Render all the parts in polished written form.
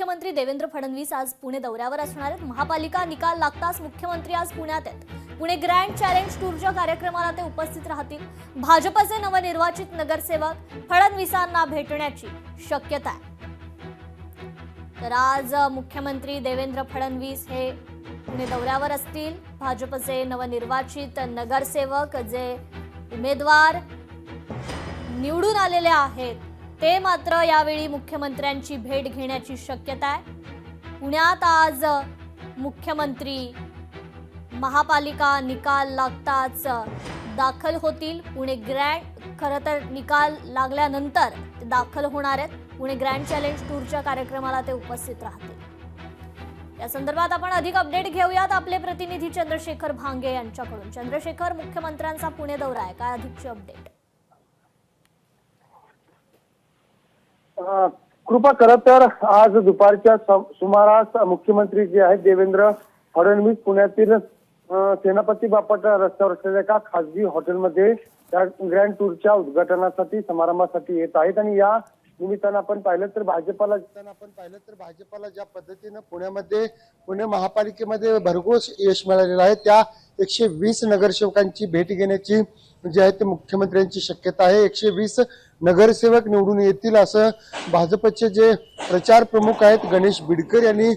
मुख्यमंत्री देवेंद्र फडणवीस आज पुणे दौऱ्यावर असणार आहेत। महापालिका निकाल लागताच मुख्यमंत्री आज पुण्यात आहेत। पुणे ग्रँड चॅलेंज टूरच्या कार्यक्रमाला ते उपस्थित राहतील। भाजपचे नवनिर्वाचित नगरसेवक फडणवीसांना भेटण्याची शक्यता आहे। तर आज मुख्यमंत्री देवेंद्र फडणवीस हे पुणे दौऱ्यावर असतील। भाजपचे नवनिर्वाचित नगरसेवक जे उमेदवार निवडून आलेले आहेत ते मात्र यावेळी मुख्यमंत्र्यांची भेट घेण्याची शक्यता आहे। पुण्यात आज मुख्यमंत्री महापालिका निकाल लागताच दाखल होतील। पुणे ग्रँड खरं तर निकाल लागल्यानंतर ते दाखल होणार आहेत। पुणे ग्रँड चॅलेंज टूरच्या कार्यक्रमाला ते उपस्थित राहतील। या संदर्भात आपण अधिक अपडेट घेऊयात आपले प्रतिनिधी चंद्रशेखर भांगे यांच्याकडून। चंद्रशेखर, मुख्यमंत्र्यांचा पुणे दौरा आहे, काय अधिकची अपडेट? कृपा खरं तर आज दुपारच्या सुमारास मुख्यमंत्री जे आहेत देवेंद्र फडणवीस पुण्यातील सेनापती बापट रस्त्यावर असलेल्या एका खासगी हॉटेलमध्ये त्या ग्रँड टूरच्या उद्घाटनासाठी समारंभासाठी येत आहेत। आणि या निमित्तानं आपण पाहिलं तर भाजपाला ज्या पद्धतीनं पुणे महापालिकेमध्ये भरघोस यश मिळालेलं आहे, त्या 120 नगरसेवकांची भेट घेण्याची जी आहे ते मुख्यमंत्र्यांची शक्यता आहे। 120 नगरसेवक निवडून येतील असं भाजपचे जे प्रचार प्रमुख आहेत गणेश बिडकर यांनी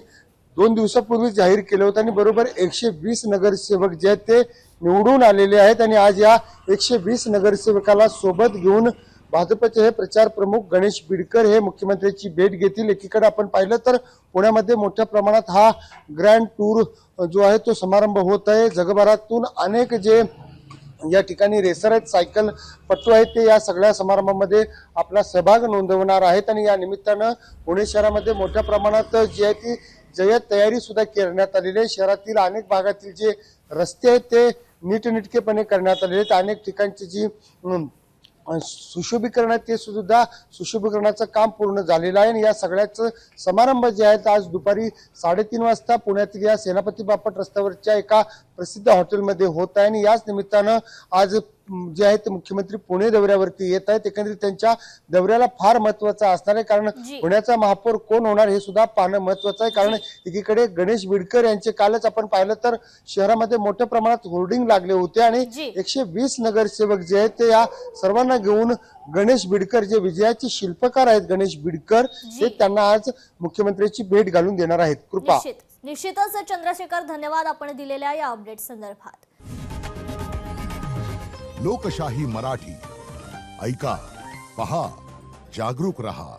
2 दिवसापूर्वी जाहीर केलं होतं। आणि बरोबर 120 नगरसेवक जे आहेत ते निवडून आलेले आहेत। आणि आज या 120 नगरसेवकाला सोबत घेऊन भाजपचे हे प्रचार प्रमुख गणेश बिडकर हे मुख्यमंत्र्यांची भेट घेतील। एकीकडे आपण पाहिलं तर पुण्यामध्ये मोठ्या प्रमाणात हा ग्रँड टूर जो आहे तो समारंभ होत आहे। जगभरातून अनेक जे या ठिकाणी रेसर आहेत, सायकल पट्टू आहेत, ते या सगळ्या समारंभामध्ये आपला सहभाग नोंदवणार आहेत। आणि या निमित्तानं पुणे शहरामध्ये मोठ्या प्रमाणात जी आहे ती जय्यत तयारी सुद्धा करण्यात आलेली आहे। शहरातील अनेक भागातील जे रस्ते आहेत ते नीटनेटकेपणे करण्यात आलेले आहेत। अनेक ठिकाणची जी सुशोभीकरण आहे ते सुद्धा सुशोभीकरणाचं काम पूर्ण झालेलं आहे। आणि या सगळ्याचं समारंभ जे आहेत आज दुपारी 3:30 वाजता पुण्यातील या सेनापती बापट रस्त्यावरच्या एका प्रसिद्ध हॉटेलमध्ये होत आहे। आणि याच निमित्तानं आज जे आहे ते मुख्यमंत्री पुणे दौऱ्यावरती येत आहेत। एकंदरीत त्यांच्या दौऱ्याला फार महत्वाचं असणार आहे, कारण पुण्याचा महापौर कोण होणार हे सुद्धा पाहणं महत्वाचं आहे। कारण एकीकडे गणेश बिडकर यांचे कालच आपण पाहिलं तर शहरामध्ये मोठ्या प्रमाणात होर्डिंग लागले होते आणि 120 नगरसेवक जे आहेत ते या सर्वांना घेऊन गणेश बिडकर जे विजयाचे शिल्पकार आहेत गणेश बिडकर हे त्यांना आज मुख्यमंत्र्यांची भेट घालून देणार आहेत। कृपा निश्चितच चंद्रशेखर, धन्यवाद आपण दिलेल्या या अपडेट संदर्भात। लोकशाही मराठी ऐका, पहा, जागरूक रहा।